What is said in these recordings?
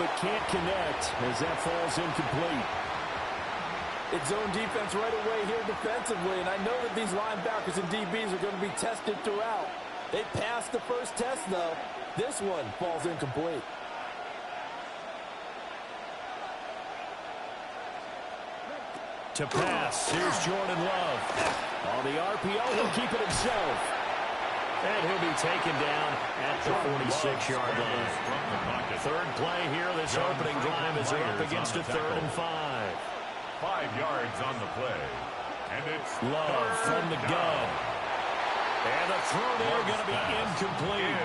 but can't connect as that falls incomplete. It's zone defense right away here defensively, and I know that these linebackers and DBs are going to be tested throughout. They passed the first test, though. This one falls incomplete. To pass, here's Jordan Love. On the RPO, he'll keep it himself. And he'll be taken down at the 46-yard line. Third play here, this opening drive as they're up against a 3rd and 5. 5 yards on the play. And it's Love from the gun. And the throw there going to be incomplete.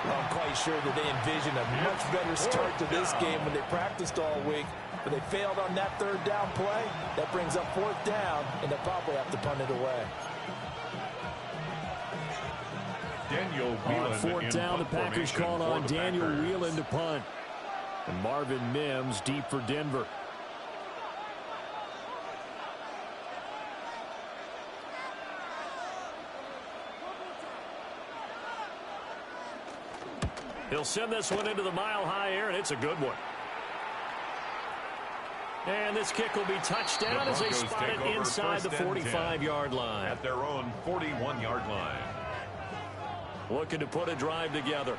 Well, I'm quite sure that they envisioned a much better start to this game when they practiced all week. But they failed on that 3rd down play. That brings up 4th down, and they'll probably have to punt it away. On 4th down, the Packers called on Daniel Whelan to punt. And Marvin Mims deep for Denver. He'll send this one into the mile-high air, and it's a good one. And this kick will be touched down as they spot it inside the 45-yard line. At their own 41-yard line. Looking to put a drive together.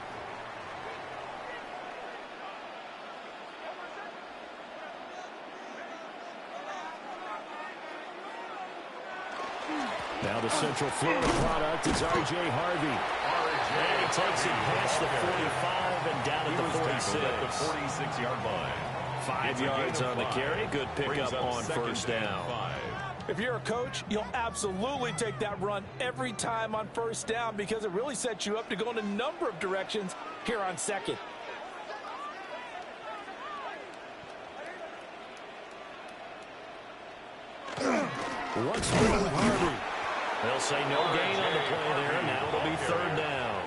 Now the Central Florida product is R.J. Harvey. And he takes it past the 45 and down at the 46. At the 46-yard line. 5 yards on the carry. Good pickup on 1st down. If you're a coach, you'll absolutely take that run every time on 1st down because it really sets you up to go in a number of directions here on 2nd. Once more with Harvey. They'll say no gain on the play there. Now it'll be 3rd down.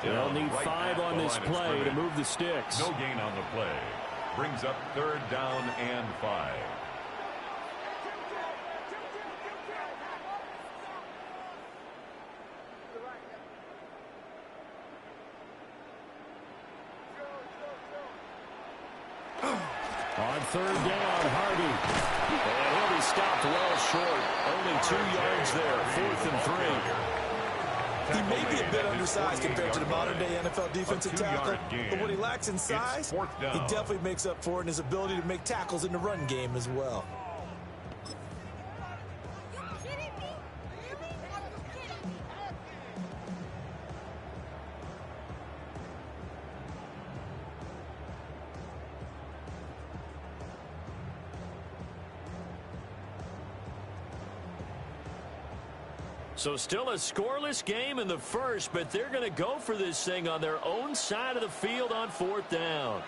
They'll need 5 on this play to move the sticks. No gain on the play. Brings up 3rd down and 5. On 3rd down, Harvey. And he'll be stopped well short. Only 2 yards there. 4th and 3. He may be a bit undersized compared to the modern-day NFL defensive tackle, but what he lacks in size, he definitely makes up for it in his ability to make tackles in the run game as well. So still a scoreless game in the first, but they're going to go for this thing on their own side of the field on 4th down.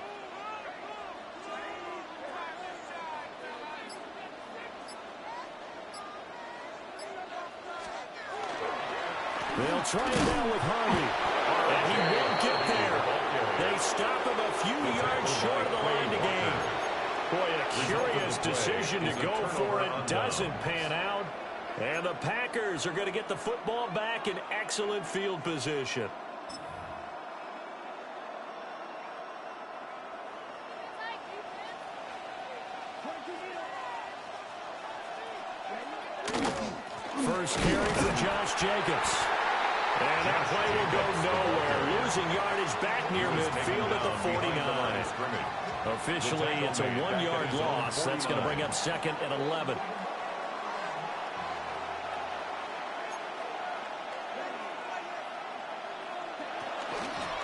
They'll try it now with Harvey. And he won't get there. They stop him a few yards short of the line to gain. Boy, a curious decision to go for it. Doesn't pan out. And the Packers are going to get the football back in excellent field position. First carry for Josh Jacobs. And that play will go nowhere. Losing yardage back near midfield at the 49. Officially, it's a 1-yard loss. That's going to bring up 2nd and 11.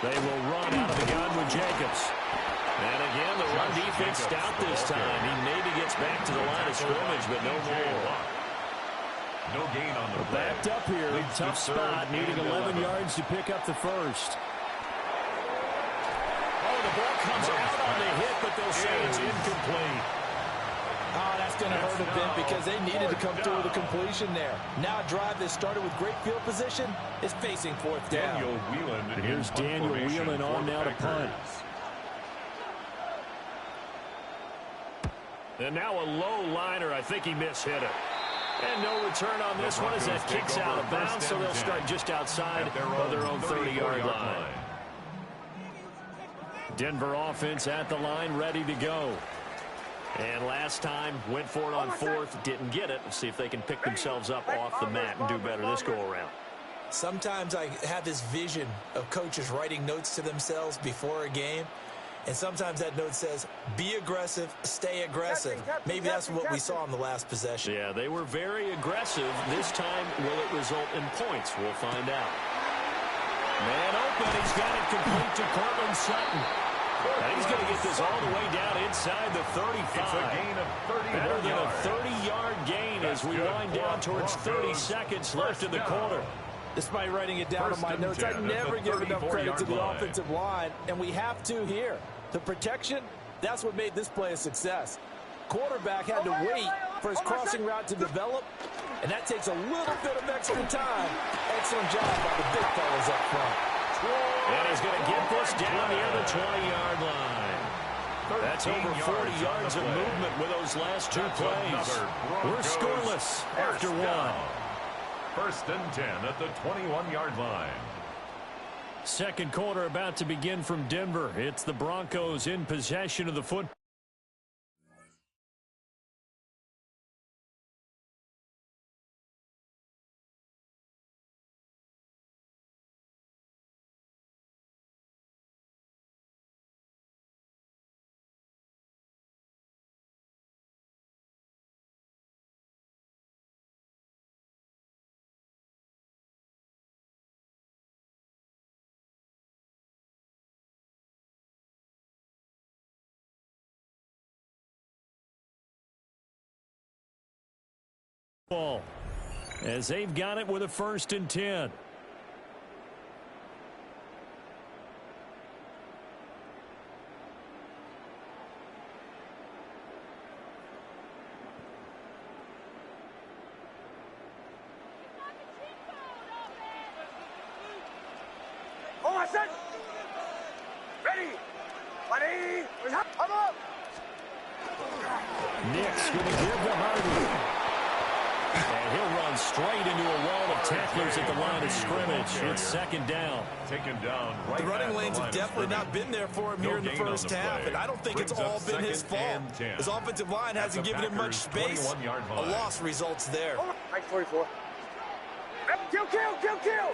They will run out of the gun with Jacobs. And again, the run defense stout this time. He maybe gets back to the line of scrimmage, but no more. No gain on the play. Backed up here. Tough spot, needing 11 yards to pick up the first. Oh, the ball comes out on the hit, but they'll say it's incomplete. Oh, that's going to hurt a bit because they needed to come through with a completion there. Now a drive that started with great field position is facing 4th down. Daniel Whelan. Here's Daniel Whelan on now to punt. And now a low liner. I think he mishit it. And no return on this one as that kicks out of bounds, so they'll start just outside of their own 30-yard line. Denver offense at the line, ready to go. And last time, went for it on fourth, didn't get it. See if they can pick themselves up off the mat and do better this go-around. Sometimes I have this vision of coaches writing notes to themselves before a game, and sometimes that note says, be aggressive, stay aggressive. Maybe that's what we saw in the last possession. Yeah, they were very aggressive. This time, will it result in points? We'll find out. Man open, he's got it complete to Cortland Sutton. And he's going to get this all the way down inside the 35. It's a gain of 30 Better than yards. a 30-yard gain as we wind down towards 30 seconds left in the quarter. Despite writing it down on my notes, I never give enough credit to the offensive line, and we have to here. The protection, that's what made this play a success. Quarterback had to wait for his crossing route to develop, and that takes a little bit of extra time. Excellent job by the big fellas up front. And he's going to get this down near the 20-yard line. That's over 40 yards of movement with those last two plays. We're scoreless after one. First and 10 at the 21-yard line. Second quarter about to begin from Denver. It's the Broncos in possession of the football. As they've got it with a 1st and 10. Oh, I said, ready, buddy, come up. Nick's going to give to Hardy. And he'll run straight into a wall of tacklers at the line of scrimmage. It's second down. Taken down right. The running lanes have definitely not been there for him here in the first half, and I don't think it's all been his fault. His offensive line hasn't given him much space. A loss results there. Mike 44. Kill, kill, kill, kill.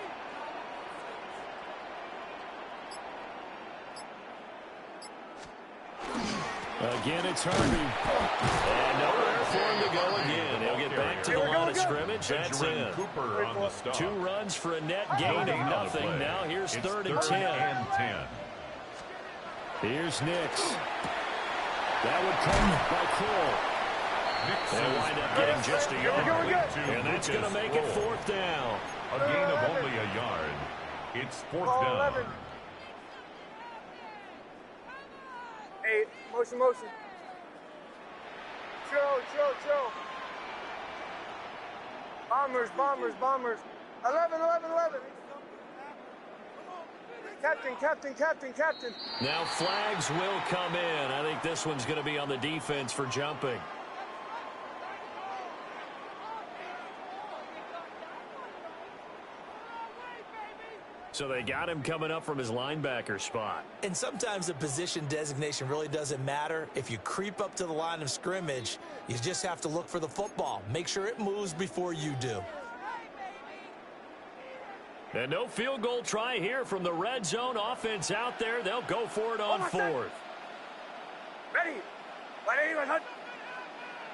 Again, it's Harvey. And nowhere for him to go again. He'll get back to the line of scrimmage. That's in. Cooper on the stop. 2 runs for a net gain of nothing. Now here's It's 3rd and 10. 10. Here's Nix. That would come by Cole. They wind up getting just a yard. And that's going to make it 4th down. A gain of only a yard. It's 4th down. 11. 8. Motion, motion. Chill, chill, chill. Bombers, bombers, bombers. 11, 11, 11. Captain, captain, captain, captain. Now flags will come in. I think this one's going to be on the defense for jumping. So they got him coming up from his linebacker spot. And sometimes the position designation really doesn't matter. If you creep up to the line of scrimmage, you just have to look for the football. Make sure it moves before you do. And no field goal try here from the red zone offense out there. They'll go for it on 4th. Ready. Ready, my son.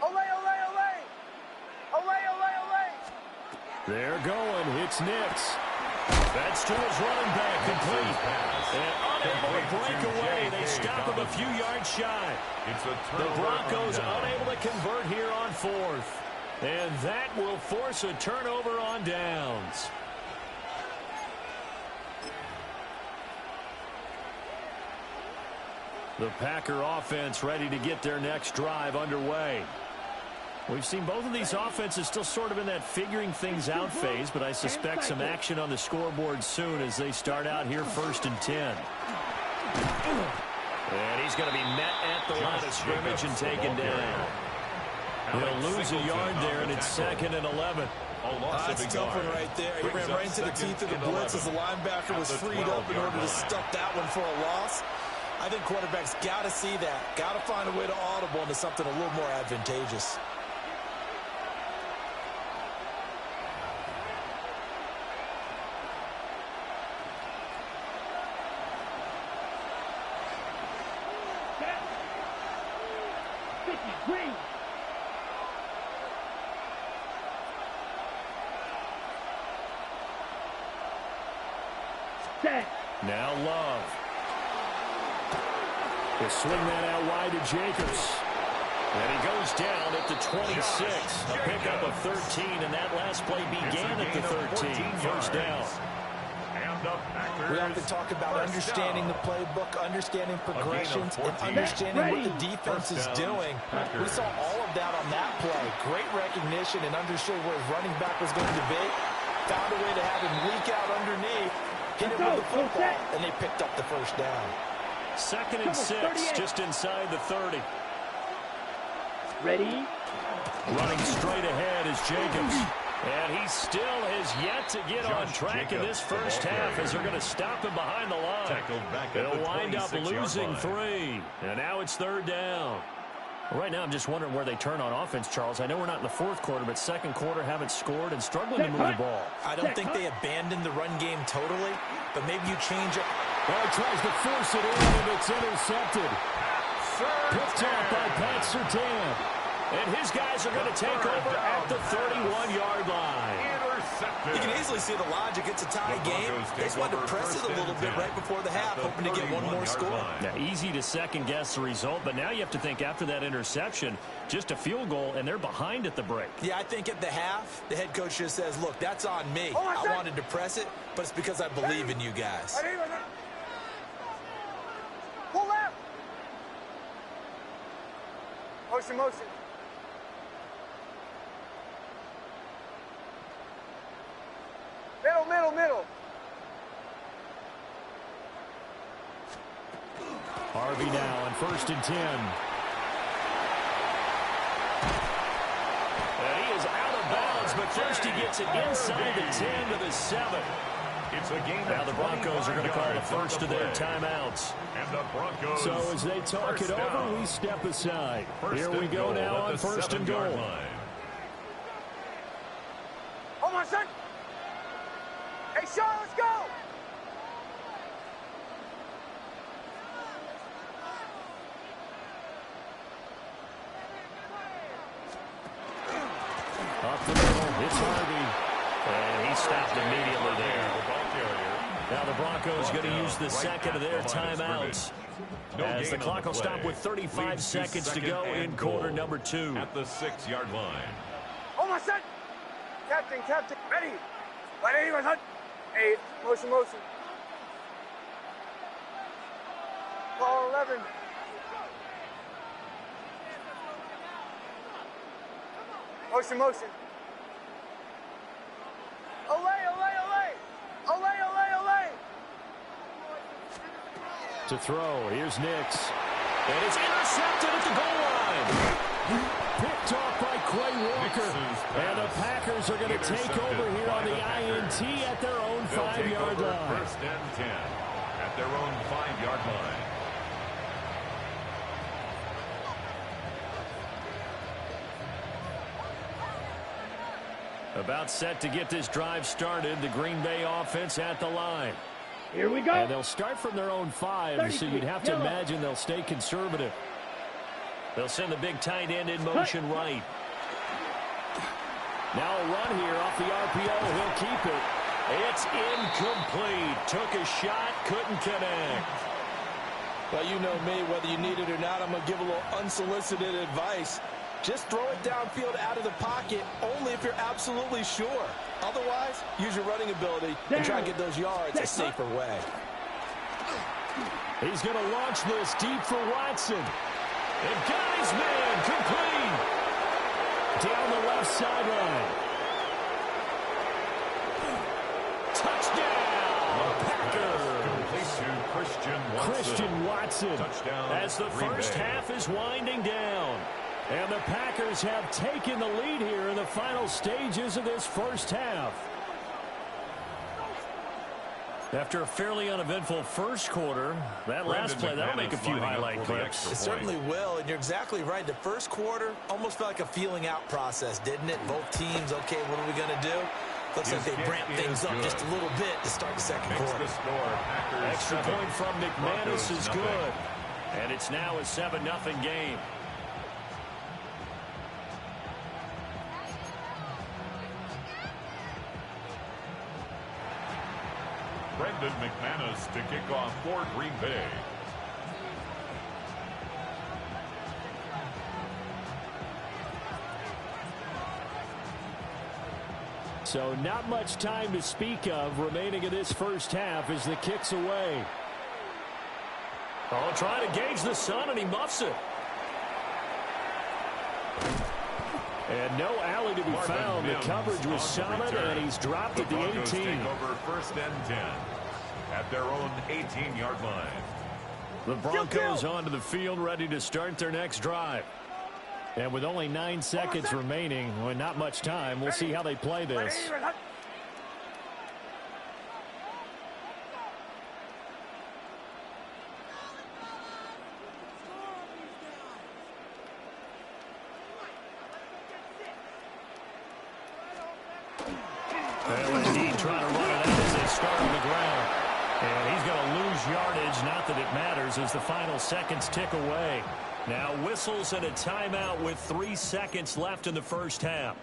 Ole, ole, ole. Ole, ole, ole. They're going. It's Nix. That's to his running back, complete. And unable to break away. They stop him a few yards shy. The Broncos unable to convert here on 4th. And that will force a turnover on downs. The Packer offense ready to get their next drive underway. We've seen both of these offenses still sort of in that figuring things out phase, but I suspect some action on the scoreboard soon as they start out here 1st and 10. And he's going to be met at the line of scrimmage and taken down. He'll lose a yard there, and it's 2nd and 11. That's a tough one right there. He ran right into the teeth of the blitz as the linebacker was freed up in order to stuff that one for a loss. I think quarterbacks got to see that. Got to find a way to audible into something a little more advantageous. Now Love. He'll swing that out wide to Jacobs. And he goes down at the 26. A pickup of 13, and that last play began at the 13. First down. We often talk about understanding the playbook, understanding progressions, and understanding what the defense is doing. We saw all of that on that play. Great recognition and understood where his running back was going to be. Found a way to have him leak out underneath, hit him with the football, and they picked up the first down. 2nd and 6, just inside the 30. Ready? Running straight ahead is Jacobs. And he still has yet to get on track in this first half as they're going to stop him behind the line. They'll wind up losing 3. And now it's 3rd down. Right now I'm just wondering where they turn on offense, Charles. I know we're not in the 4th quarter, but 2nd quarter haven't scored and struggling to move the ball. I don't think they abandoned the run game totally, but maybe you change it. Well, he tries to force it in, and it's intercepted. Picked off by Pat Surtain. And his guys are going to take over at the 31-yard line. You can easily see the logic. It's a tie game. They just wanted to press it a little bit right before the half, hoping to get one more score. Now, easy to second-guess the result, but now you have to think after that interception, just a field goal, and they're behind at the break. Yeah, I think at the half, the head coach just says, look, that's on me. I wanted to press it, but it's because I believe in you guys. Pull left. Motion. Middle. Harvey now on 1st and 10. And he is out of bounds, but first he gets it inside the 10 to the 7. It's a game. Now the Broncos are going to call the first of their timeouts. And the Broncos. So as they talk it over, we step aside. Here we go now on 1st and goal. Hold on, son. Hey, Sean, let's go. Up the middle, it's Harvey. And he stopped immediately there. Now the Broncos going to use the second of their timeouts. As the clock will stop with 35 seconds to go in quarter number 2. At the 6-yard line. Hold on, son. Captain. Ready. Ready, son. 8. Motion. Call 11. Motion. Olay. To throw, here's Nix. And it's intercepted at the goal line. Picked off by Quay Walker. And the Packers are going to take over here on the INT at their own 5-yard line. 1st and 10 at their own 5-yard line. About set to get this drive started. The Green Bay offense at the line. Here we go. And they'll start from their own 5, so you'd have to imagine they'll stay conservative. They'll send the big tight end in motion right. Now a run here off the RPO. He'll keep it. It's incomplete. Took a shot, couldn't connect. Well, you know me, whether you need it or not, I'm going to give a little unsolicited advice. Just throw it downfield out of the pocket only if you're absolutely sure. Otherwise, use your running ability and try and get those yards a safer way. He's going to launch this deep for Watson. And got his man complete. Down the left sideline. Touchdown, Packers. Christian Watson. Touchdown, as the first half is winding down. And the Packers have taken the lead here in the final stages of this first half. After a fairly uneventful first quarter, that last play, that'll make a few highlight clips. It certainly will, and you're exactly right. The first quarter almost felt like a feeling out process, didn't it? Both teams, okay, what are we going to do? Looks like they ramped things up just a little bit to start the second quarter. Extra point from McManus is good. And it's now a 7-0 game. Brendan McManus to kick off for Green Bay. So not much time to speak of remaining in this first half as the kick's away. Oh, trying to gauge the sun, and he muffs it. And no alley to be found. The coverage was solid, and he's dropped at the 18. Take over 1st and 10 at their own 18-yard line. The Broncos onto the field, ready to start their next drive. And with only 9 seconds remaining, well, not much time, we'll see how they play this. They'll indeed try to run it out as they start on the ground. And he's going to lose yardage, not that it matters, as the final seconds tick away. Now whistles and a timeout with 3 seconds left in the first half.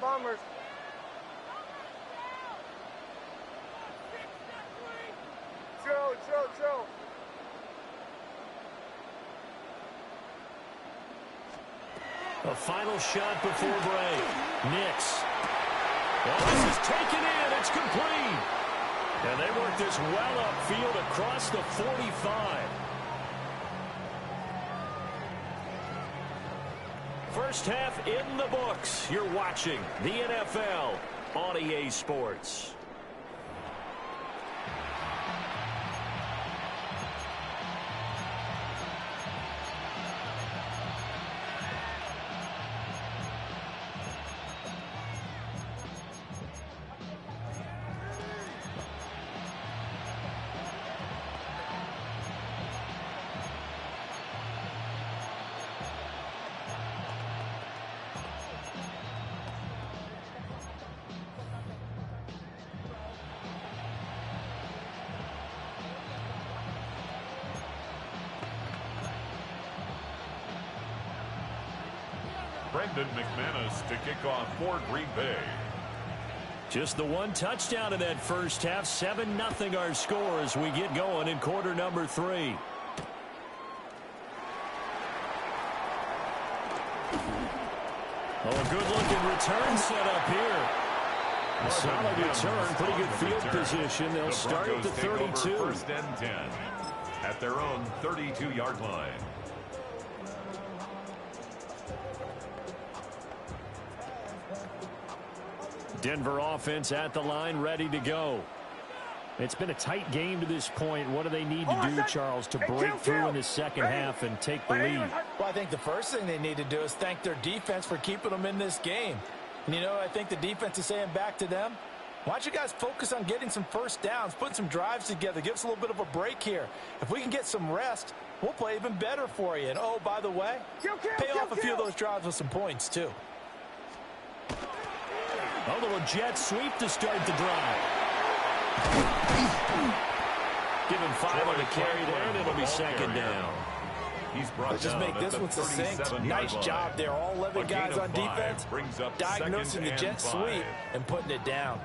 Bombers. Chill. A final shot before break. Nix. Well, this is taken in. It's complete. And they work this well upfield across the 45. First half in the books. You're watching the NFL on EA Sports. Brendan McManus to kick off for Green Bay. Just the one touchdown in that first half. 7-0 our score as we get going in quarter number 3. Oh, a good-looking return set up here. A solid return, pretty good field position. They'll start at the 32. 1st and 10 at their own 32-yard line. Denver offense at the line, ready to go. It's been a tight game to this point. What do they need to do, Charles, to break through in the second half and take the lead? Well, I think the first thing they need to do is thank their defense for keeping them in this game. And, you know, I think the defense is saying back to them, why don't you guys focus on getting some first downs, put some drives together, give us a little bit of a break here. If we can get some rest, we'll play even better for you. And, oh, by the way, pay off a few of those drives with some points, too. A little jet sweep to start the drive. Give him 5 on the carry there, and it'll be second down. He's brought Let's just make this one succinct. Nice job there. All 11 guys on defense diagnosing the jet sweep and putting it down.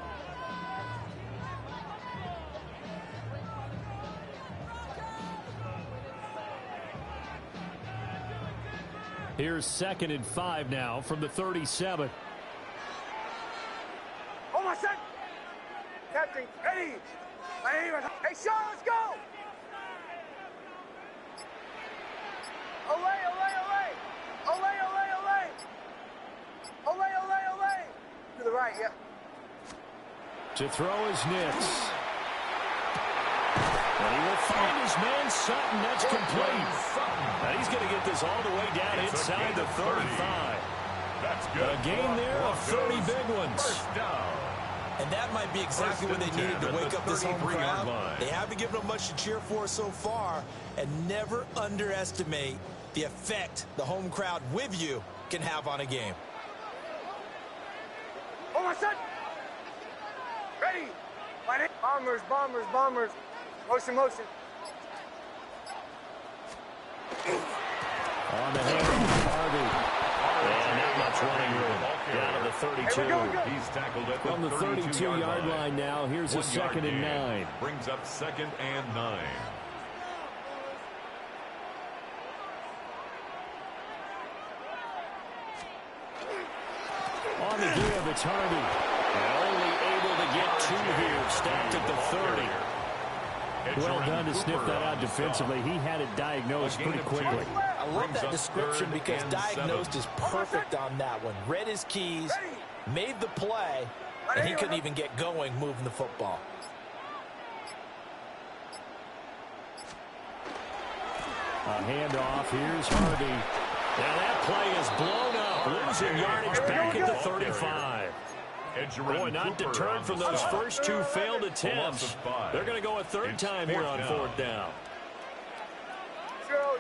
Here's 2nd and 5 now from the 37. Oh, my son! Captain, ready! Hey, Sean, let's go! Olay, olay, olay! Olay, olay, olay! Olay, olay, olay! To the right, yeah. To throw his Nix. And he will find his man Sutton. That's complete. And he's going to get this all the way down inside the 35. That's good. A game there of 30 big ones. First down. And that might be exactly what they needed to wake up this home crowd. They haven't given them much to cheer for so far. And never underestimate the effect the home crowd with you can have on a game. Oh, my son! Ready! Bombers, bombers, bombers. Motion, motion. On the hand of Harvey. And not much running room. Down to the 32. He's tackled at From the 32-yard line now. Here's a 2nd and 9. Brings up 2nd and 9. On the give, it's Harvey. And only able to get 2 here. Stacked at the 30. Well done to sniff that out defensively. He had it diagnosed pretty quickly. I love that description because diagnosed is perfect on that one. Read his keys, made the play, and he couldn't even get going moving the football. A handoff. Here's Harvey. Now that play is blown up. Losing yardage back at the 35. Boy, not deterred from those first 2 failed attempts. They're going to go a 3rd time here on 4th down. Chill.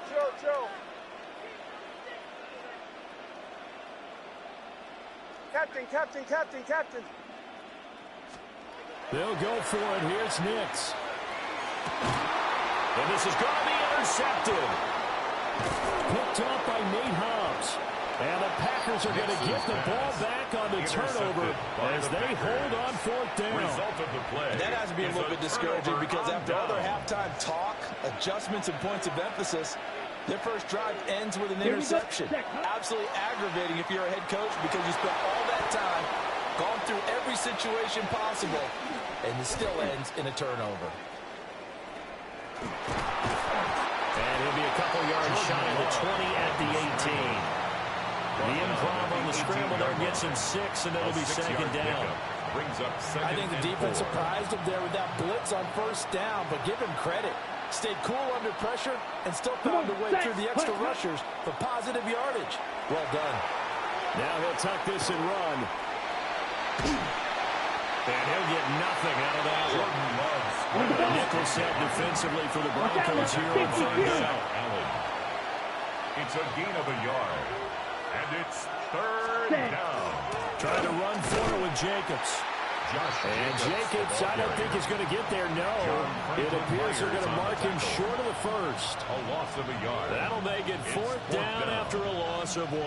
Captain. They'll go for it. Here's Nix. And this is going to be intercepted. Picked up by Nate Hobbs. And the Packers are going to get the ball back on the turnover as they hold on 4th down. And that has to be a little bit discouraging because after all their halftime talk, adjustments, and points of emphasis, their first drive ends with an interception. Absolutely aggravating if you're a head coach because you spent all that time, gone through every situation possible, and it still ends in a turnover. And he'll be a couple yards shy of the 20 at the 18. The improv on the scramble there gets him 6, and it'll be 2nd down. I think the defense surprised him there with that blitz on 1st down, but give him credit. Stayed cool under pressure and still found a way through the extra rushers for positive yardage. Well done. Now he'll tuck this and run. And he'll get nothing out of that one. Nickel set defensively for the Broncos here on 3rd down. It's a gain of a yard. And it's 3rd down. Trying to run for it with Jacobs. And Jacobs, I don't think he's going to get there. No, it appears they're going to mark him short of the 1st. A loss of a yard. That'll make it 4th down after a loss of 1.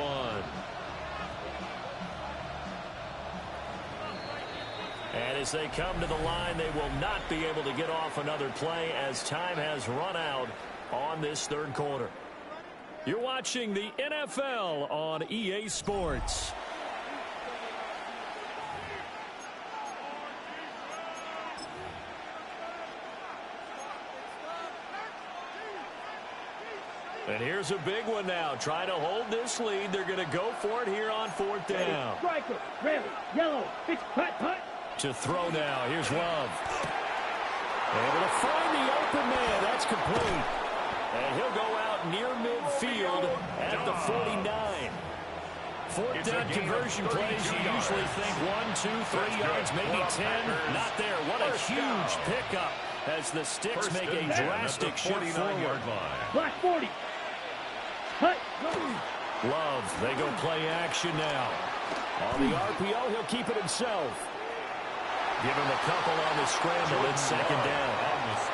And as they come to the line, they will not be able to get off another play as time has run out on this 3rd quarter. You're watching the NFL on EA Sports. And here's a big one now. Trying to hold this lead. They're going to go for it here on 4th down. Striker, rally, yellow, fix, putt. To throw now. Here's Love. Able to find the open man. That's complete. And he'll go out near midfield at the 49. 4th down conversion plays, you usually think 1, 2, 3 yards, maybe 10. Not there. What a huge pickup as the Sticks make a drastic shift forward. Black 40. Hut. Love, they go play action now. On the RPO, he'll keep it himself. Give him a couple on the scramble. It's 2nd down.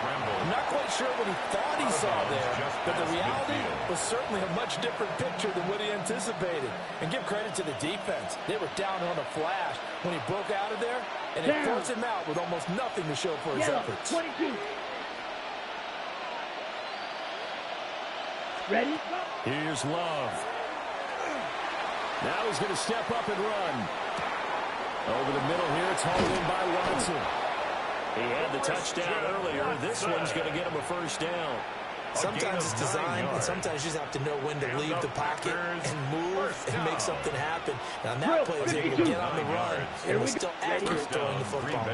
I'm not quite sure what he thought he saw there, but the reality was certainly a much different picture than what he anticipated. And give credit to the defense. They were down on a flash when he broke out of there, and it forced him out with almost nothing to show for his efforts. 22. Ready? Here's Love. Now he's going to step up and run. Over the middle here, it's hauled in by Watson. He had the touchdown earlier. This one's going to get him a first down. Sometimes it's designed, and sometimes you just have to know when to leave the pocket and move and make something happen. Now, that play was able to get on the run, and was still accurate throwing the football.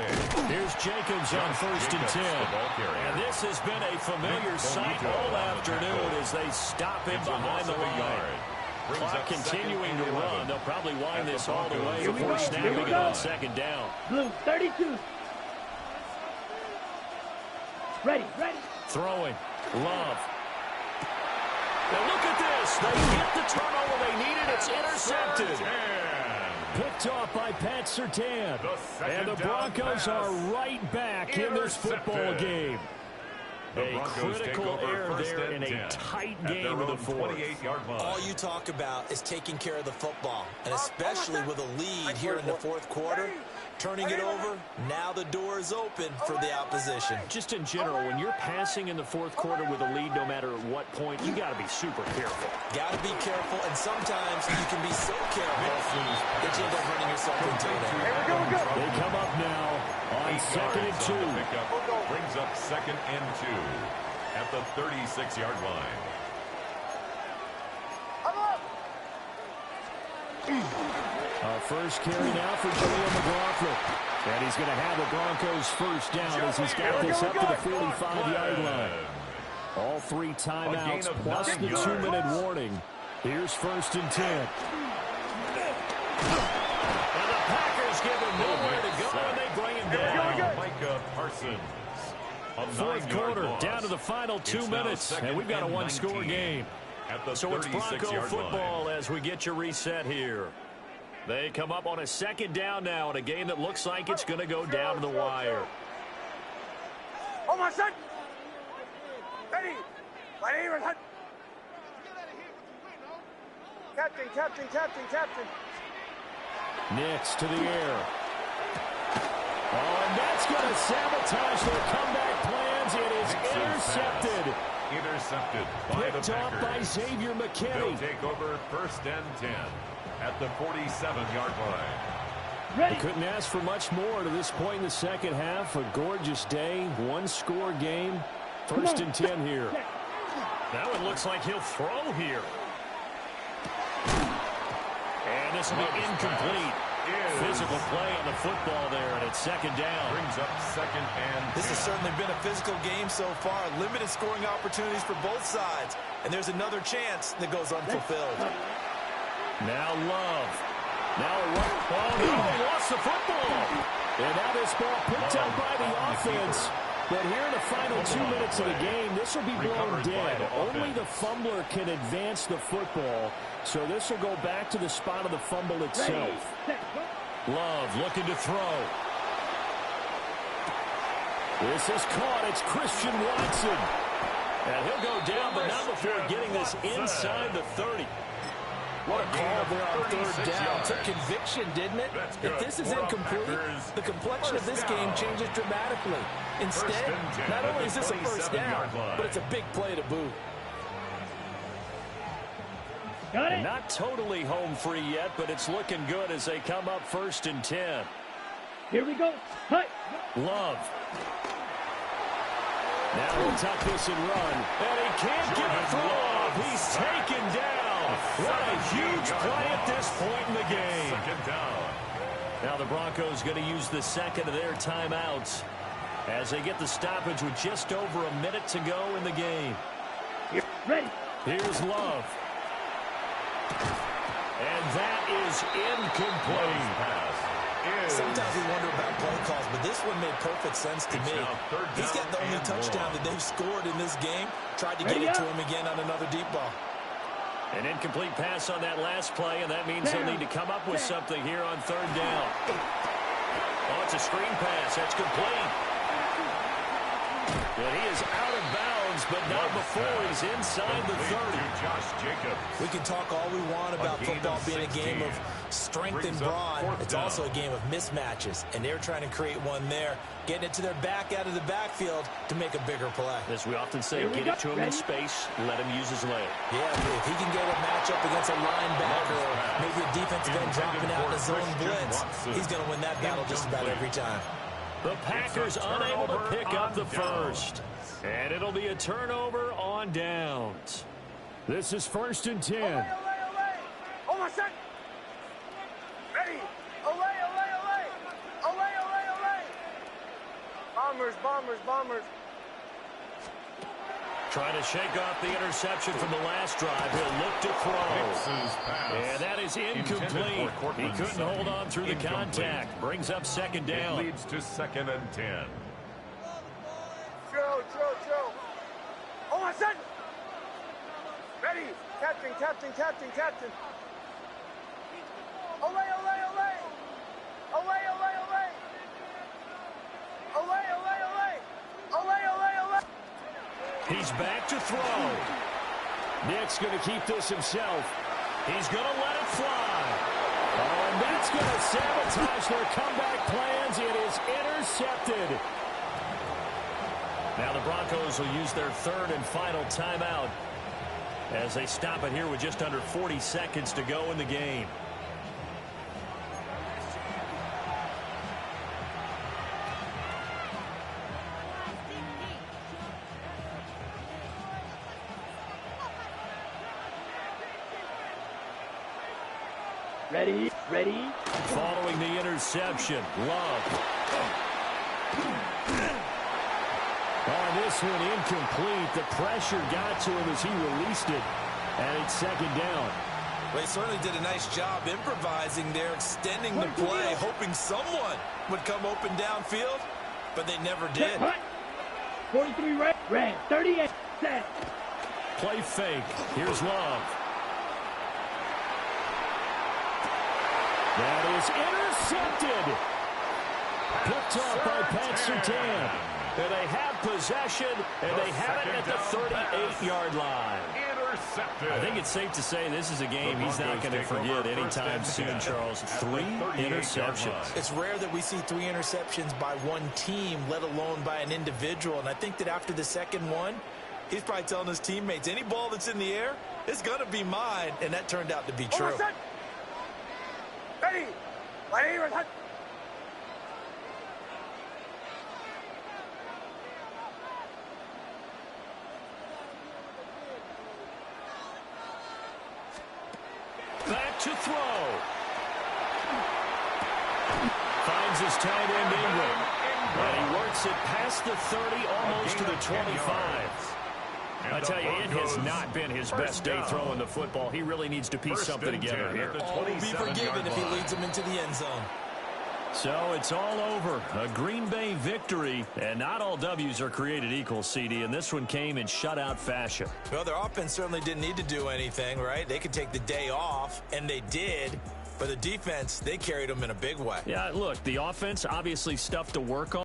Here's Jacobs on 1st and 10. And this has been a familiar sight all afternoon as they stop him behind the line. Clock continuing to run. They'll probably wind this all the way before snapping it on 2nd down. Blue 32. Ready. Throwing. Love. Now look at this. They get the turnover they needed. It's intercepted. Picked off by Pat Surtain. And the Broncos are right back in this football game. A critical error there in a tight game of the 4th. All you talk about is taking care of the football, and especially with a lead here in the 4th quarter. Turning it over, now the door is open for the opposition. Just in general, when you're passing in the 4th quarter with a lead, no matter at what point, you got to be super careful. Got to be careful, and sometimes you can be so careful that you end up running yourself into it. They come up now on 2nd and 2. Brings up 2nd and 2 at the 36-yard line. Our first carry now for Jaleel McLaughlin. And he's going to have the Broncos first down as he's got this up to the 45-yard line. All 3 timeouts plus the 2-minute warning. Here's 1st and 10. And the Packers give him nowhere to go, and they bring him down. Micah Parsons. 4th quarter, down to the final 2 minutes, and we've got a 1-score game. So it's Bronco football as we get you reset here. They come up on a 2nd down now in a game that looks like it's going to go down to the wire. Oh, my son! Ready! Captain. Nix to the air. Oh, and that's going to sabotage their comeback plans. It is intercepted. Intercepted by the Picked off Packers. by Xavier McKinney. They'll take over 1st and 10 at the 47-yard line. They couldn't ask for much more to this point in the 2nd half. A gorgeous day, 1-score game. 1st and 10 here. Now it looks like he'll throw here. And this will be incomplete. Physical play on the football there, and it's 2nd down. Brings up 2nd and 10. This has certainly been a physical game so far. Limited scoring opportunities for both sides. And there's another chance that goes unfulfilled. Now Love. Now a run. Oh, no, he lost the football. And now this ball picked up by the offense. But here in the final 2 minutes of the game, this will be blown dead. Only the fumbler can advance the football. So this will go back to the spot of the fumble itself. Love looking to throw. This is caught. It's Christian Watson. And he'll go down, but not before getting this inside the 30. What a call there on 3rd down. Took conviction, didn't it? If this is incomplete, the complexion of this game changes dramatically. Instead, not only is this a 1st down, but it's a big play to boot. Got it. Not totally home free yet, but it's looking good as they come up 1st and 10. Here we go. Hut. Love. Now he'll tuck this and run. And he can't get a throw off. He's taken down. What a huge play at this point in the game. 2nd down. Now the Broncos going to use the 2nd of their timeouts as they get the stoppage with just over a minute to go in the game. Here. Ready. Here's Love. And that is incomplete. Sometimes we wonder about play calls, but this one made perfect sense to me. He's got the only touchdown that they've scored in this game. Tried to get it to him again on another deep ball. An incomplete pass on that last play, and that means they'll need to come up with something here on 3rd down. Oh, it's a screen pass. That's complete. And he is out of bounds, but not before he's inside the 30. We can talk all we want about football being a game of strength and brawn. It's also a game of mismatches, and they're trying to create one there, getting it to their back out of the backfield to make a bigger play. As we often say, get it to him in space, let him use his leg. Yeah, if he can get a matchup against a linebacker or maybe a defensive end dropping out in a zone blitz, he's going to win that battle just about every time. The Packers unable to pick up the first. And it'll be a turnover on downs. This is 1st and 10. Away. Almost set. Ready. Away. Bombers. Trying to shake off the interception from the last drive. He'll look to throw. And that is incomplete. He couldn't hold on through the contact. Brings up 2nd down. It leads to 2nd and 10. Joe. Almost set. Ready. Captain. Away. He's back to throw. Nick's going to keep this himself. He's going to let it fly. Oh, and that's going to sabotage their comeback plans. It is intercepted. Now the Broncos will use their 3rd and final timeout as they stop it here with just under 40 seconds to go in the game. Ready. Following the interception, Love. On this one, incomplete. The pressure got to him as he released it. And it's 2nd down. Well, he certainly did a nice job improvising there, extending the play, hoping someone would come open downfield, but they never did. 43 red, 38 set. Play fake. Here's Love. That is intercepted. Picked up by Pat Surtain. And they have possession, and they have it at the 38-yard line. Intercepted. I think it's safe to say this is a game he's not going to forget anytime soon, Charles. 3 interceptions. It's rare that we see 3 interceptions by one team, let alone by an individual. And I think that after the 2nd one, he's probably telling his teammates, any ball that's in the air, it's going to be mine. And that turned out to be true. Ready. Back to throw. Finds his tight end Ingram. And he works it past the 30, almost to the 25. I tell you, it has not been his best day throwing the football. He really needs to piece something together here. All will be forgiven if he leads him into the end zone. So it's all over. A Green Bay victory. And not all W's are created equal, CD. And this one came in shutout fashion. Well, their offense certainly didn't need to do anything, right? They could take the day off, and they did. But the defense, they carried them in a big way. Yeah, look, the offense, obviously stuff to work on.